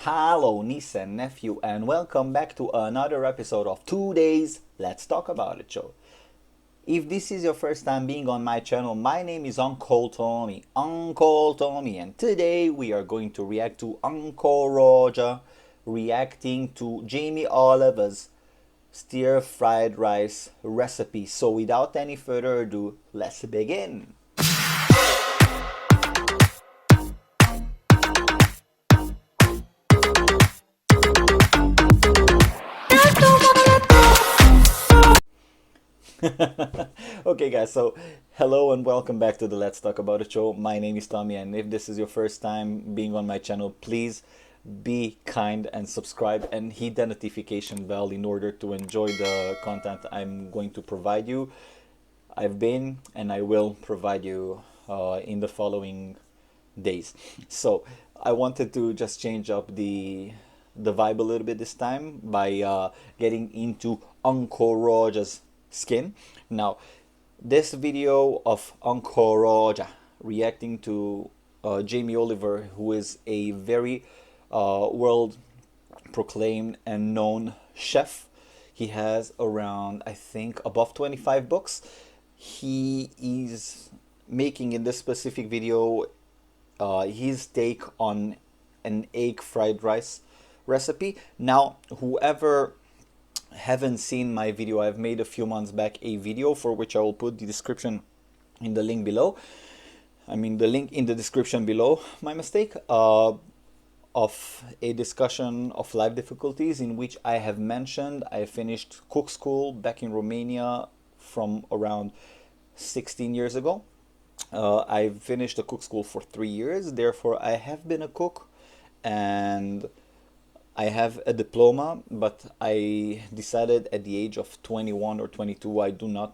Hello, niece and nephew, and welcome back to another episode of today's Let's Talk About It show. If this is your first time being on my channel, my name is Uncle Tommy, and today we are going to react to Uncle Roger reacting to Jamie Oliver's stir-fried rice recipe. So without any further ado, let's begin. Okay guys, so hello and welcome back to the Let's Talk About It show. My name is Tommy, and if this is your first time being on my channel, please be kind and subscribe and hit the notification bell in order to enjoy the content I'm going to provide you. I've been and I will provide you in the following days. So I wanted to just change up the vibe a little bit this time by getting into Uncle Roger's skin. Now, this video of Uncle Roger reacting to Jamie Oliver, who is a very world proclaimed and known chef. He has around, I think, above 25 books. He is making in this specific video his take on an egg fried rice recipe. Now, whoever haven't seen my video, I've made a few months back a video for which I will put the description in the link below. I mean the link in the description below, my mistake, of a discussion of life difficulties in which I have mentioned I finished cook school back in Romania from around 16 years ago. I finished the cook school for 3 years, therefore I have been a cook and I have a diploma, but I decided at the age of 21 or 22 I do not,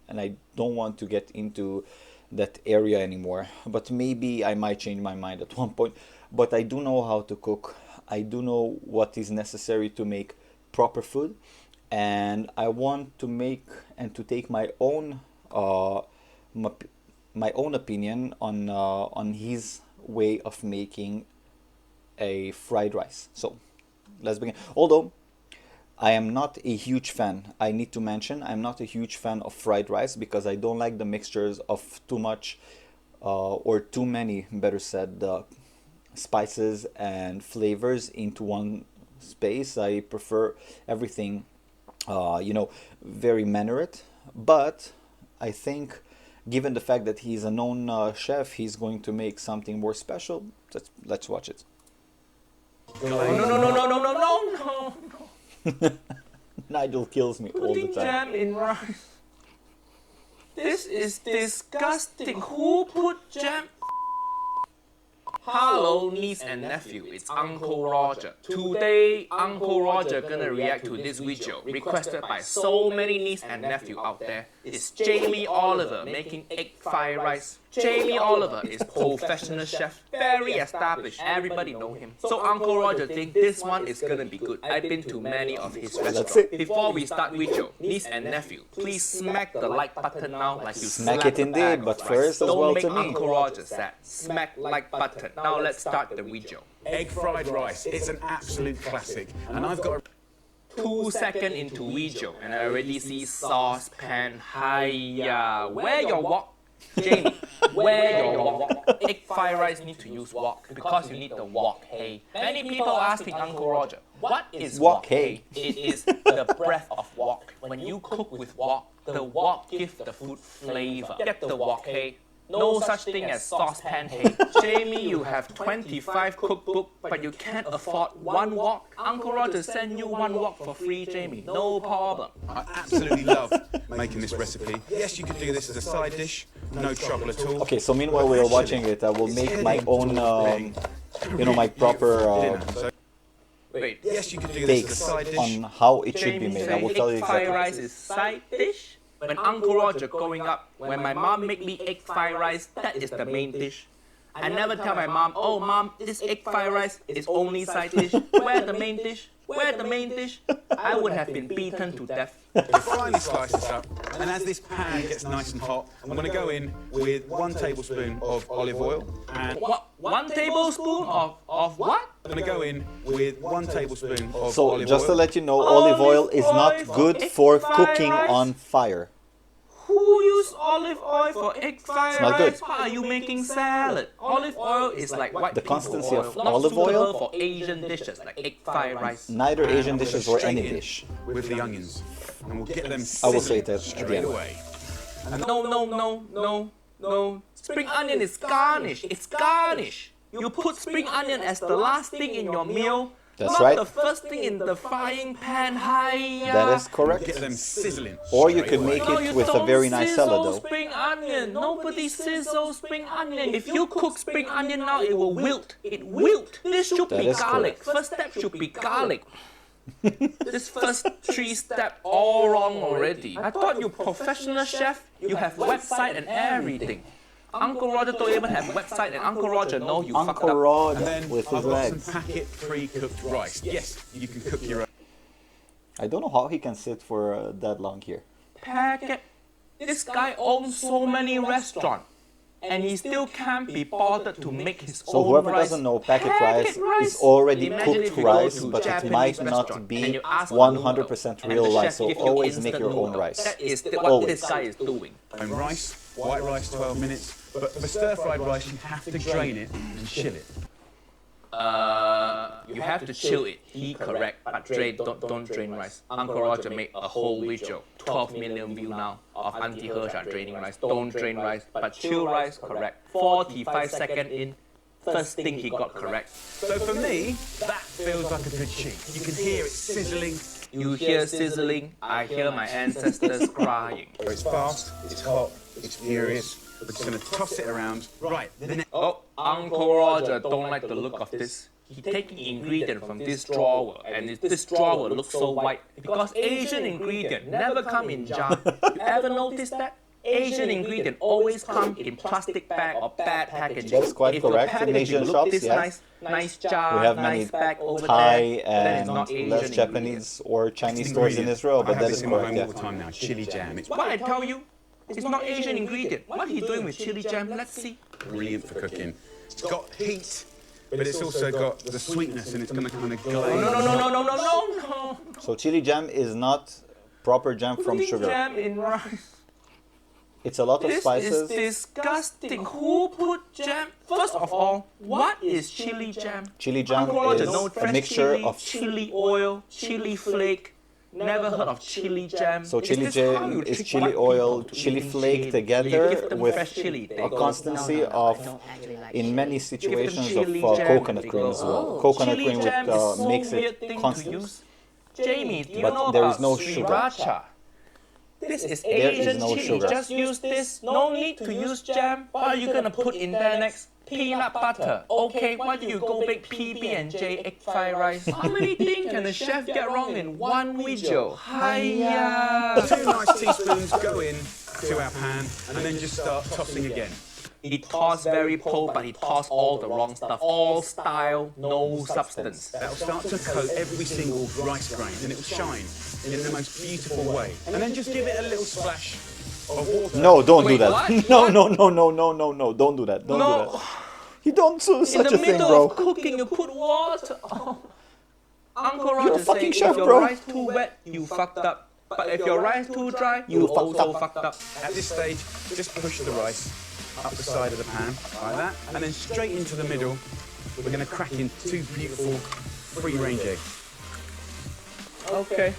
and I don't want to get into that area anymore. But maybe I might change my mind at one point. But I do know how to cook. I do know what is necessary to make proper food, and I want to make and to take my own opinion on his way of making a fried rice. So let's begin. Although I am not a huge fan, I need to mention I'm not a huge fan of fried rice because I don't like the mixtures of too much or too many, better said, spices and flavors into one space. I prefer everything very moderate. But I think given the fact that he's a known chef, he's going to make something more special. Let's watch it. No. Nigel kills me all the Putting time. jam in rice. This is disgusting. Who put jam? Hello, niece and nephew. It's Uncle Roger. Today, Uncle Roger gonna react to this video requested by so many niece and nephew out there. It's Jamie Oliver making egg fried rice. Jamie Oliver is professional chef, very established. Everybody know him. So Uncle Roger think this one is gonna be good. I've been to many of his restaurants. Before we start video, niece and nephew, please smack the like button now like you Smack it indeed, but first as well to me. Don't make Uncle Roger sad. Smack like button. Now let's start the video. Egg fried rice, it's an absolute classic. And I've got 2 seconds into video and I already see saucepan. Hiya, where your wok? Jamie, where your wok? Egg fried rice need to use wok because you need the wok. Hey, many people asking Uncle Roger, what is wok? Hey, it is the breath of wok. When you cook with wok, the wok gives the food flavor. Get the wok. Hey. No such thing as saucepan. Hey, Jamie, you have 25 cookbook, but you can't afford one wok. Uncle Roger send you one wok for free, Jamie. No problem. I absolutely love making this recipe. Yes, you could do this as a side dish, no trouble at all. Okay, so meanwhile we're watching it, I will make my own, my proper Wait, yes, you could do this as a takes side dish. on how it should be Jamie made. I will tell you egg fried exactly. rice is side dish. When Uncle Roger growing up, when my mom make me egg fried rice, that is the main dish. I never tell my mom, oh mom, this egg fried rice is only side dish. Where the main dish? Where the main dish? I would have been beaten to death. You finely slice this up, and as this pan gets nice and hot, I'm going to go in with 1 tablespoon of olive oil and What? 1 tablespoon of what? I'm going to go in with 1 tablespoon of So olive just oil. to let you know, olive oil is not good for cooking on fire. Who use olive oil for egg fried not good. rice? How are you making salad? Olive oil is like white The people consistency oil, of not olive suitable oil? for Asian dishes like egg fried rice. Neither And Asian I'm gonna dishes go or straight any in dish. with the onions. And we'll get them I will say sizzling that at the straight end. away. No. Spring onion is garnish. It's garnish. You put spring onion as the last thing in your meal. That's not right. the first thing in the frying pan. Hiya. That is Get correct. them sizzling. Or you straight could away. make No, it you with a don't very nice salad sizzle though. spring onion. Nobody sizzles spring onion. If you cook spring onion now, it will wilt. It wilt. This should That be is garlic. correct. First step should be garlic. This first 3 steps all wrong already. I thought you professional chef. You have website and everything. Uncle Roger don't even have website, and Uncle Roger know you fucked Uncle up. Rod And then with his I've got legs. some packet pre-cooked rice. Yes, you can cook your own. I don't know how he can sit for that long here. Packet. This guy owns so many restaurants, and he still can't be bothered to make his So own whoever rice. doesn't know, packet rice is already Imagine cooked if you go rice, to but it Japanese might not restaurant and be you ask for 100% noodle, real and the rice. chef So give you always make instant your own noodle. rice. That is what Always. this guy is doing. And rice, white rice, 12 minutes. But for stir-fried rice, you have to drain it and chill it. You have to chill it. He correct, but don't drain rice. Uncle Roger made a whole video, 12 million view now of Auntie Hersha draining rice. Don't drain rice, but chill rice correct. 45 seconds in, first thing he got correct. So for me, that feels like a good cheat. You can hear it sizzling. You hear sizzling, I hear my ancestors crying. It's fast, it's hot, it's furious. We're just going to toss it around. Right, the next. Oh, Uncle Roger don't like the look of this. He taking ingredient from this drawer, and this drawer looks so white because Asian ingredient never come in jar. You ever notice that? Asian ingredient always come in plastic bag or bad packaging. That's quite if your correct. In packaging Asian look shops, this yes. nice jar, We have nice many bag over Thai there, then it's and not Asian less ingredient. Japanese or Chinese Next stores in ingredient. Israel, I but have that this is in my correct, home all yeah. the time now. Chili jam. It's What I tell you, it's not Asian ingredient. What he doing with chili jam? Let's see. brilliant for cooking. It's got heat, but it's also got the sweetness, and it's going to kind of glaze. No. So chili jam is not proper jam from Putting sugar. jam in rice. It's a lot of This spices. is disgusting. Who put jam? First of all, what is chili jam? Chili jam Uncle Roger, is no a fresh mixture chili, of chili oil, chili flake. Never heard of chili jam. So Is chili this how jam you is trick chili white oil, people to chili eating flake chili? together You give them with fresh chili, they a go, consistency I of, don't actually like in chili. many Give them situations, chili of jam, coconut they cream go, as well. "Oh, Coconut chili cream jam with, is so makes weird it thing to constant. use. Jamie, do you But know there about is no sugar. sriracha? This is There is Asian no chili. sugar. Just use this. No need to use jam. What are you gonna put in there next? Peanut butter. Okay, why do you go bake PB&J egg fried rice? How many things can a chef get wrong in one video? Hiya! 2 nice teaspoons go in to our pan, and then just start tossing again. He tossed very poor, but he tossed all the wrong stuff. All style, no substance. That'll start to coat every single rice grain, and it will shine in the most beautiful way. And then just give it a little splash of water. No, don't do Wait, that. what? No, What? no, don't do that. Don't do No. that. You don't do In such the a thing, middle bro. of cooking, you put water. Oh. Uncle You're a Roger fucking said chef, if your bro. rice too wet, you fucked up. But if your rice too dry, You you fucked also up. fucked up. At this stage, just push the rice up the side of the pan, like that, and then straight into the middle. We're going to crack in 2 beautiful free-range eggs. Okay.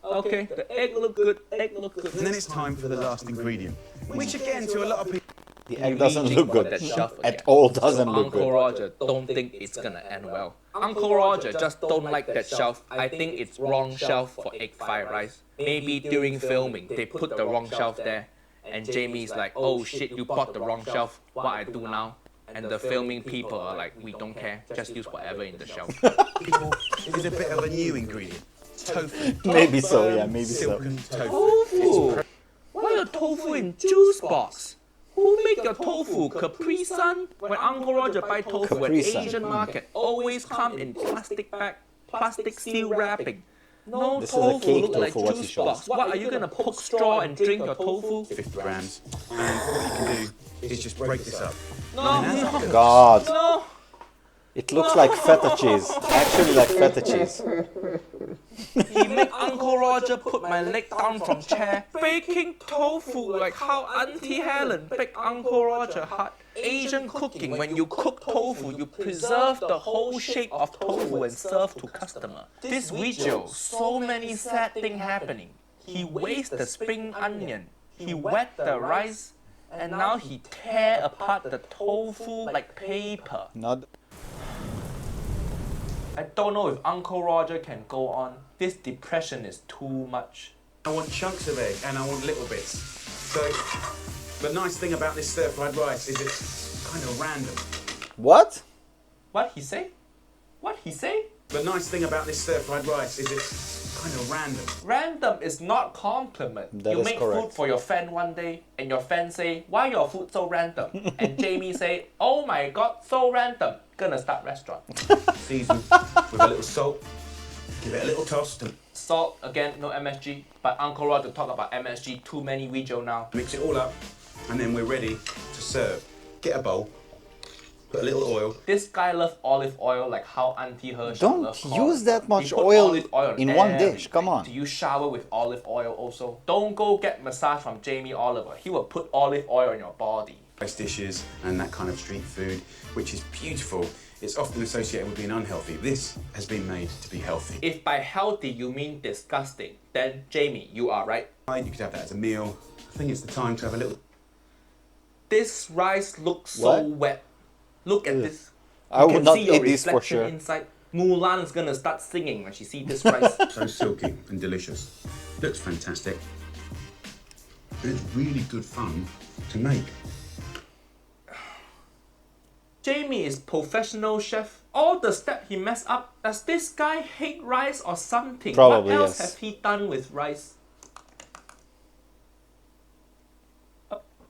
Okay, the egg look good. Egg look good. And then it's time for the last ingredient, which again, to a lot of people, The egg doesn't look good. That shelf At again. all doesn't look Uncle good. Roger don't think it's gonna end well. Uncle Roger just don't like that shelf. I think it's wrong shelf for egg fried rice. Maybe during filming they put the wrong shelf there, and Jamie's like, "Oh shit, you bought the wrong shelf. What I do now?" And the filming people are like, "We don't care. Just use whatever in the shelf." it is a bit of a new ingredient. Tofu. Maybe so, yeah, maybe so. Silken tofu. Tofu. Why your tofu in juice box? Who make your tofu? Capri Sun? When Uncle Roger buy tofu Capri at Sun. Asian market, always come in plastic bag, plastic seal wrapping. No This is a tofu cake look like tofu, what he juice shows. box. What are you gonna poke straw and drink your tofu? 50 grams. And what you can do is just break this up. No, God. no. It looks like feta cheese. Actually, like feta cheese. He make Uncle Roger put my leg down from chair. Baking tofu like how Auntie Helen baked Uncle Roger hot. Asian cooking, when you cook tofu, you preserve the whole shape of tofu and serve to customer. This video, so many sad things happening. He wastes the spring onion. He wet the rice. And now he tear apart the tofu like paper. Not. I don't know if Uncle Roger can go on. This depression is too much. I want chunks of egg and I want little bits. So the nice thing about this stir-fried rice is it's kind of random. What? What he say? What he say? The nice thing about this stir-fried rice is it's kind of random. Random is not compliment. That you is make correct. food for your friend one day and your friend say, why your food so random? And Jamie say, oh my god, so random. Gonna start restaurant. Season with a little salt. Give it a little toss. Salt, again, no MSG. But Uncle Roger talk about MSG, too many video now. Mix it all up and then we're ready to serve. Get a bowl. Put a little oil. This guy loves olive oil like how Auntie Hershey Don't loves use that much He put oil olive oil in one everything. dish, come on. Do you shower with olive oil also? Don't go get massage from Jamie Oliver. He will put olive oil on your body. Rice dishes and that kind of street food, which is beautiful. It's often associated with being unhealthy. This has been made to be healthy. If by healthy you mean disgusting, then Jamie, you are right. You could have that as a meal. I think it's the time to have a little... This rice looks so What? wet. Look at this. I You would can not see your eat this for reflection sure. inside. Mulan is gonna start singing when she see this rice. So silky and delicious. Looks fantastic. It's really good fun to make. Jamie is professional chef. All the step he messed up. Does this guy hate rice or something? Probably, what else yes. have he done with rice?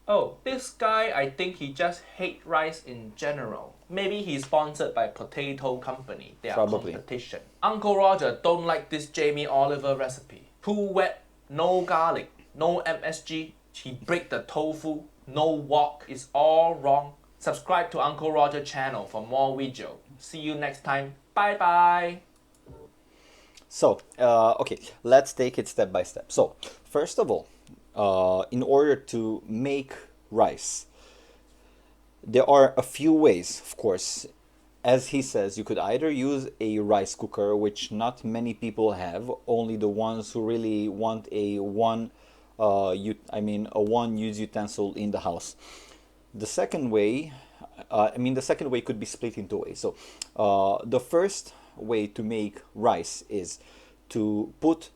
Oh, this guy, I think he just hate rice in general. Maybe he's sponsored by Potato Company. They are Probably. competition. Uncle Roger don't like this Jamie Oliver recipe. Too wet, no garlic, no MSG. He break the tofu, no wok. It's all wrong. Subscribe to Uncle Roger channel for more video. See you next time. Bye bye. So, okay, let's take it step by step. So, first of all, in order to make rice, there are a few ways, of course. As he says, you could either use a rice cooker, which not many people have, only the ones who really want a one use utensil in the house. The second way, the second way could be split into ways. So, the first way to make rice is to put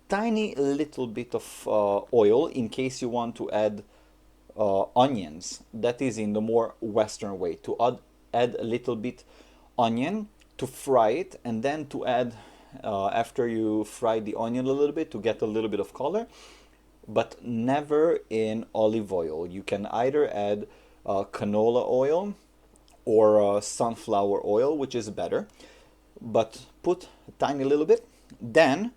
tiny little bit of oil in case you want to add onions. That is in the more western way, to add a little bit onion, to fry it, and then to add after you fry the onion a little bit to get a little bit of color, but never in olive oil. You can either add canola oil or sunflower oil, which is better, but put a tiny little bit. Then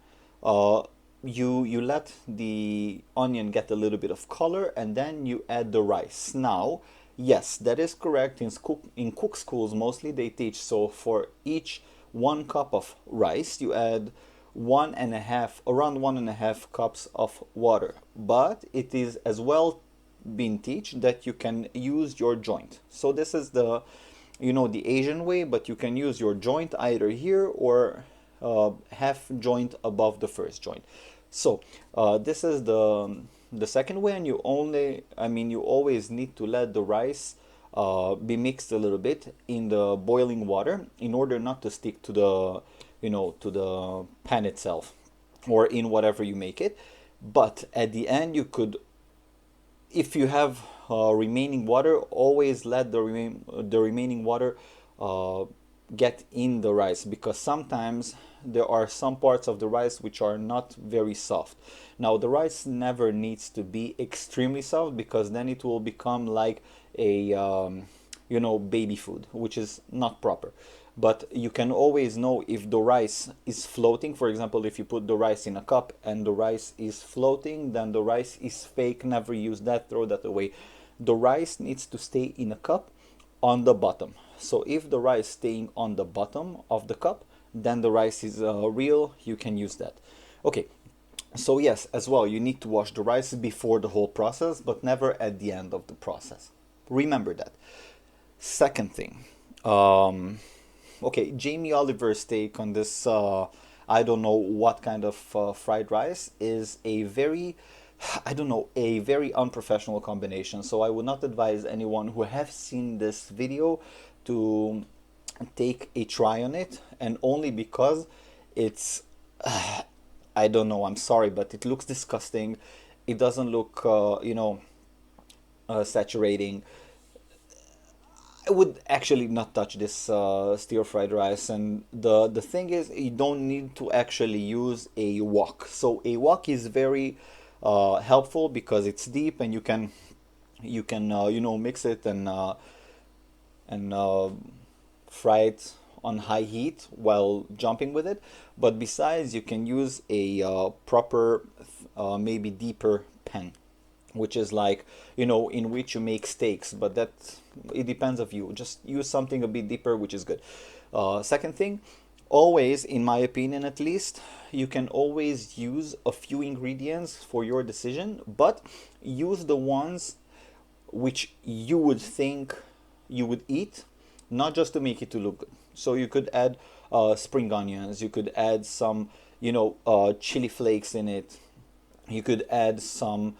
you let the onion get a little bit of color, and then you add the rice. Now, yes, that is correct. In cook schools, mostly they teach, so for each 1 cup of rice, you add around 1.5 cups of water. But it is as well been teach that you can use your joint. So this is the Asian way, but you can use your joint either here or half joint above the first joint. So this is the second way, and you always need to let the rice be mixed a little bit in the boiling water in order not to stick to the to the pan itself or in whatever you make it. But at the end, you could, if you have remaining water, always let the remaining water get in the rice, because sometimes there are some parts of the rice which are not very soft. Now, the rice never needs to be extremely soft, because then it will become like a baby food, which is not proper. But you can always know if the rice is floating. For example, if you put the rice in a cup and the rice is floating, then the rice is fake. Never use that, throw that away. The rice needs to stay in a cup on the bottom. So if the rice staying on the bottom of the cup, then the rice is real, you can use that. Okay, so yes, as well, you need to wash the rice before the whole process, but never at the end of the process. Remember that. Second thing, okay, Jamie Oliver's take on this, I don't know what kind of fried rice, is a very, I don't know, a very unprofessional combination. So I would not advise anyone who have seen this video to take a try on it, and only because it's, I don't know, I'm sorry, but it looks disgusting. It doesn't look, saturating. I would actually not touch this stir fried rice, and the thing is, you don't need to actually use a wok. So a wok is very helpful because it's deep, and you can mix it and fry it on high heat while jumping with it. But besides, you can use a proper, maybe deeper pan, which is like, in which you make steaks, but that it depends of you. Just use something a bit deeper, which is good. Second thing, always, in my opinion at least, you can always use a few ingredients for your decision, but use the ones which you would think you would eat, not just to make it to look good. So you could add spring onions, you could add some, chili flakes in it. You could add some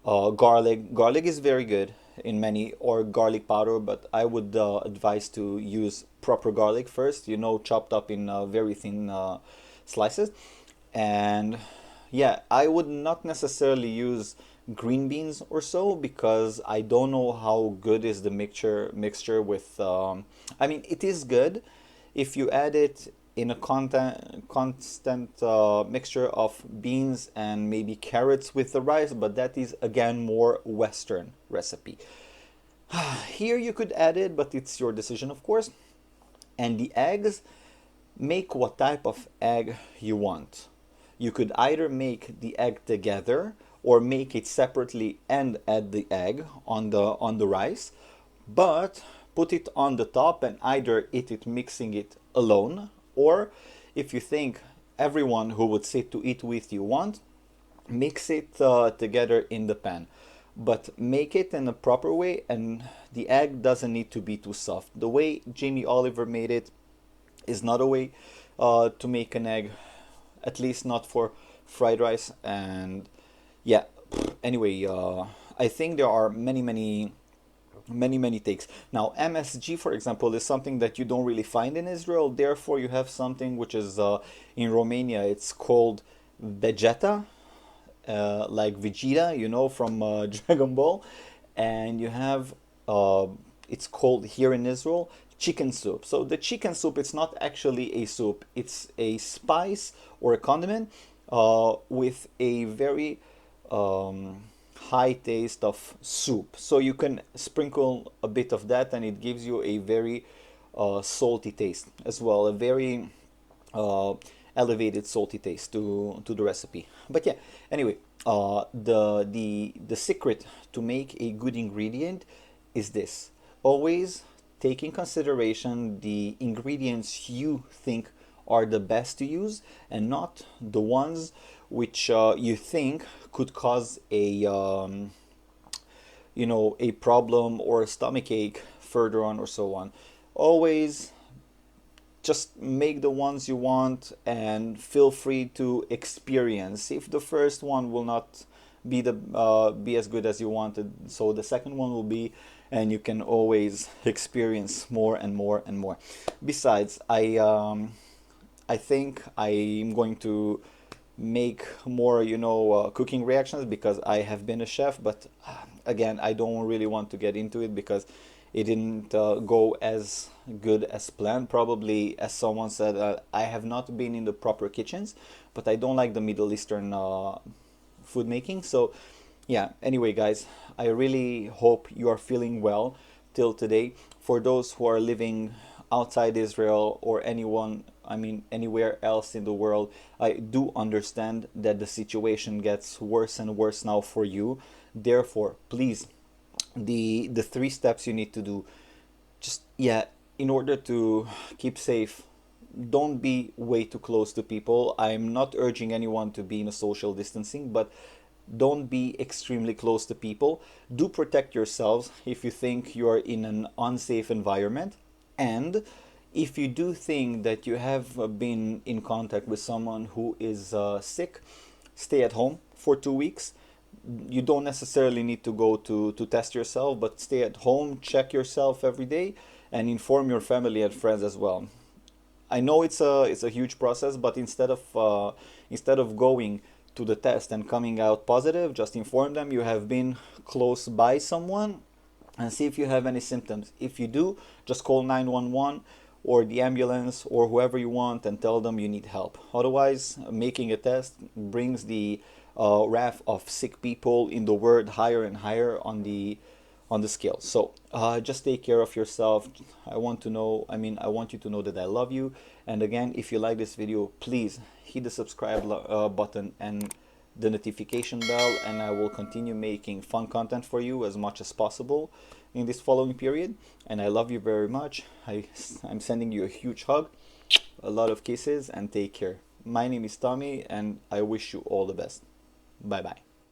garlic. Garlic is very good in many, or garlic powder, but I would advise to use proper garlic first, chopped up in very thin slices. And yeah, I would not necessarily use green beans or so, because I don't know how good is the mixture with I mean, it is good if you add it in a constant mixture of beans and maybe carrots with the rice, but that is again more Western recipe. Here you could add it, but it's your decision, of course. And the eggs, make what type of egg you want. You could either make the egg together or make it separately and add the egg on the rice, but put it on the top and either eat it mixing it alone, or if you think everyone who would sit to eat with you want, mix it together in the pan. But make it in a proper way, and the egg doesn't need to be too soft. The way Jamie Oliver made it is not a way to make an egg, at least not for fried rice. And yeah, anyway, I think there are many takes. Now MSG, for example, is something that you don't really find in Israel. Therefore you have something which is in Romania, it's called Vegeta, like Vegeta, from Dragon Ball. And you have it's called here in Israel chicken soup. So the chicken soup, it's not actually a soup, it's a spice or a condiment with a very high taste of soup. So you can sprinkle a bit of that, and it gives you a very salty taste as well, a very elevated salty taste to the recipe. But yeah, anyway, the secret to make a good ingredient is this: always take in consideration the ingredients you think are the best to use, and not the ones which you think could cause a a problem or a stomach ache further on, or so on. Always just make the ones you want, and feel free to experience. If the first one will not be as good as you wanted, so the second one will be, and you can always experience more and more and more. Besides, I think I'm going to make more cooking reactions, because I have been a chef, but again, I don't really want to get into it because it didn't go as good as planned. Probably, as someone said, I have not been in the proper kitchens, but I don't like the Middle Eastern food making. So yeah, anyway guys, I really hope you are feeling well till today. For those who are living outside Israel, or anywhere else in the world, I do understand that the situation gets worse and worse now for you. Therefore, please, the 3 steps you need to do: just, yeah, in order to keep safe, don't be way too close to people. I'm not urging anyone to be in a social distancing, but don't be extremely close to people. Do protect yourselves if you think you're in an unsafe environment. And if you do think that you have been in contact with someone who is sick, stay at home for 2 weeks. You don't necessarily need to go to test yourself, but stay at home, check yourself every day, and inform your family and friends as well. I know it's a huge process, but instead of going to the test and coming out positive, just inform them you have been close by someone and see if you have any symptoms. If you do, just call 911 or the ambulance or whoever you want and tell them you need help. Otherwise, making a test brings the wrath of sick people in the world higher and higher on the scale. So just take care of yourself. I want you to know that I love you. And again, if you like this video, please hit the subscribe button and the notification bell, and I will continue making fun content for you as much as possible in this following period. And I love you very much. I'm sending you a huge hug, a lot of kisses, and take care. My name is Tommy, and I wish you all the best. Bye bye.